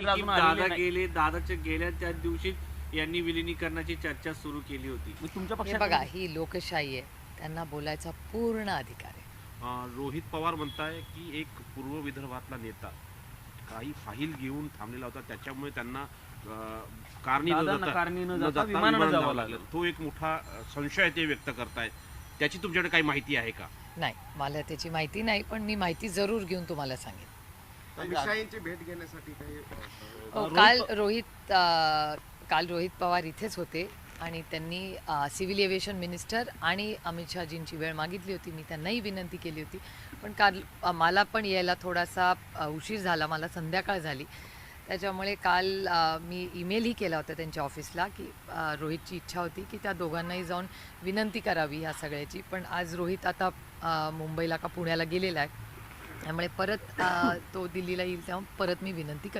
अजून दादा आलेले नाही. गेले, दादाच्या गेल्या त्याच दिवशी यांनी विलिनीकरणाची चर्चा सुरू केली होती. मग तुमच्या हे पक्षात बघा, ही लोकशाही आहे, त्यांना बोलायचा पूर्ण अधिकार आहे. रोहित पवार म्हणताय की एक पूर्व विदर्भातला नेता काही फाईल घेऊन थांबलेला होता, त्याच्यामुळे त्यांना कारणी न दादांना जाता कारणी न न जाता जाता विमानानं विमानानं जावं जावं लागलं. लागलं. तो एक मोठा संशय ते व्यक्त करतायत. त्याची तुमच्याकडे काही माहिती आहे का? नाही, मला त्याची माहिती नाही, पण मी माहिती जरूर घेऊन तुम्हाला सांगेन. अमित भेट घेण्यासाठी काही काल रोहित पवार इथेच होते आणि त्यांनी सिव्हिल एव्हिएशन मिनिस्टर आणि अमित शहाजींची वेळ मागितली होती. मी त्यांनाही विनंती केली होती, पण काल मला पण यायला थोडासा उशीर झाला, मला संध्याकाळ झाली. त्याच्यामुळे काल मी ईमेलही केला होता त्यांच्या ऑफिसला की रोहितची इच्छा होती की त्या दोघांनाही जाऊन विनंती करावी ह्या सगळ्याची. पण आज रोहित आता मुंबईला का पुण्याला गेलेला आहे, त्यामुळे परत तो दिल्लीला येईल तेव्हा परत मी विनंती करेन.